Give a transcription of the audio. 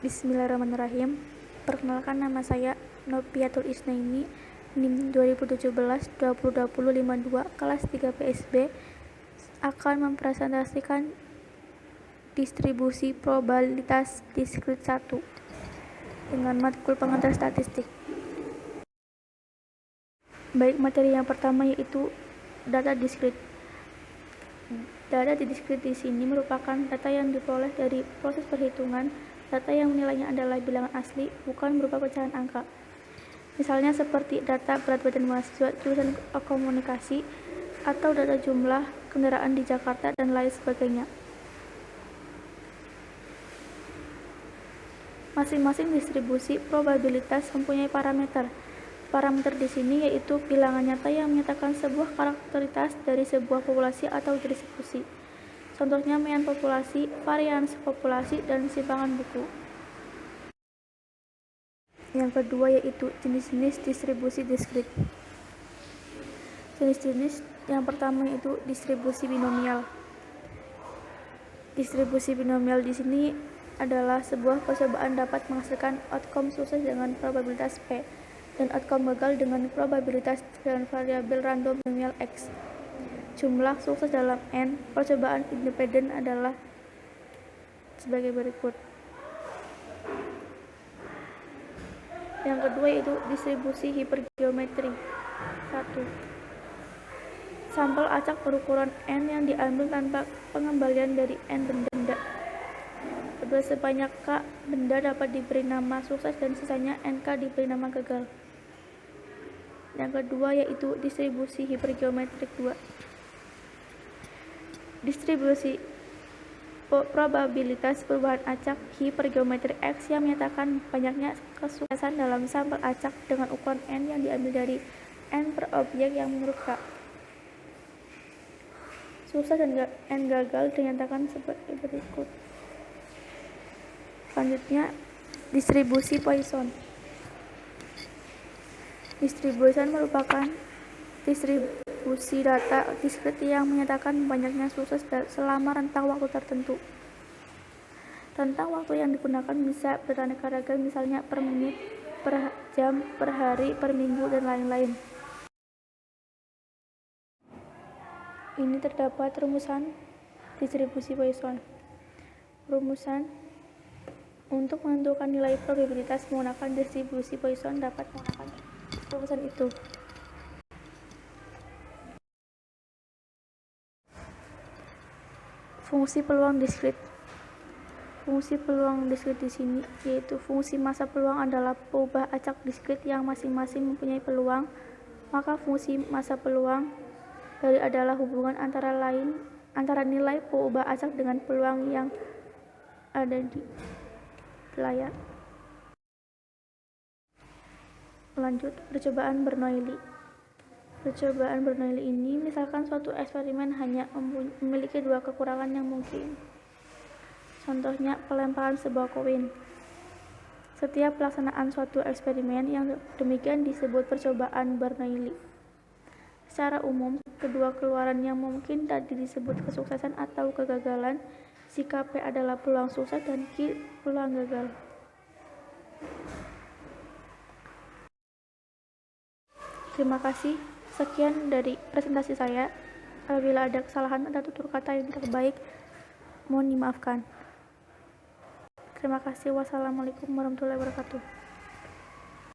Bismillahirrahmanirrahim. Perkenalkan, nama saya Nopiatul Isnaini, NIM 2017-202052, kelas 3 PSB, akan mempresentasikan distribusi probabilitas diskrit 1 dengan matkul pengantar statistik. Baik, materi yang pertama yaitu data diskrit. Data diskrit di sini merupakan data yang diperoleh dari proses perhitungan. Data yang nilainya adalah bilangan asli, bukan berupa pecahan angka. Misalnya seperti data berat badan mahasiswa jurusan komunikasi atau data jumlah kendaraan di Jakarta dan lain sebagainya. Masing-masing distribusi probabilitas mempunyai parameter. Parameter di sini yaitu bilangan nyata yang menyatakan sebuah karakteristitas dari sebuah populasi atau distribusi. Contohnya mean populasi, varians populasi, dan simpangan buku. Yang kedua yaitu jenis-jenis distribusi diskrit. Jenis-jenis yang pertama yaitu distribusi binomial. Distribusi binomial di sini adalah sebuah percobaan dapat menghasilkan outcome sukses dengan probabilitas P dan outcome gagal dengan probabilitas dengan variabel random binomial X. Jumlah sukses dalam N percobaan independen adalah sebagai berikut. Yang kedua yaitu distribusi hipergeometri. 1. Sampel acak berukuran N yang diambil tanpa pengembalian dari N benda. Kedua, sebanyak K benda dapat diberi nama sukses dan sisanya NK diberi nama gagal. Yang kedua yaitu distribusi hipergeometrik 2. Distribusi probabilitas perubahan acak hipergeometrik X yang menyatakan banyaknya kesuksesan dalam sampel acak dengan ukuran N yang diambil dari N per objek yang menurut K. Sukses dan N gagal dinyatakan sebagai berikut. Selanjutnya, distribusi Poisson. Distribusi merupakan distribusi data diskrit yang menyatakan banyaknya sukses selama rentang waktu tertentu. Rentang waktu yang digunakan bisa beraneka ragam, misalnya per menit, per jam, per hari, per minggu, dan lain-lain. Ini terdapat rumusan distribusi Poisson. Rumusan untuk menentukan nilai probabilitas menggunakan distribusi Poisson dapat menggunakan rumusan itu. Fungsi peluang diskrit. Fungsi peluang diskrit di sini yaitu fungsi massa peluang adalah peubah acak diskrit yang masing-masing mempunyai peluang, maka fungsi massa peluang dari adalah hubungan antara nilai peubah acak dengan peluang yang ada di layar. Lanjut, percobaan Bernoulli. Percobaan Bernoulli ini misalkan suatu eksperimen hanya memiliki dua kekurangan yang mungkin. Contohnya pelemparan sebuah koin. Setiap pelaksanaan suatu eksperimen yang demikian disebut percobaan Bernoulli. Secara umum, kedua keluaran yang mungkin tadi disebut kesuksesan atau kegagalan jika P adalah peluang sukses dan Q peluang gagal. Terima kasih. Sekian dari presentasi saya. Apabila ada kesalahan atau tutur kata yang tidak baik, mohon dimaafkan. Terima kasih. Wassalamualaikum warahmatullahi wabarakatuh.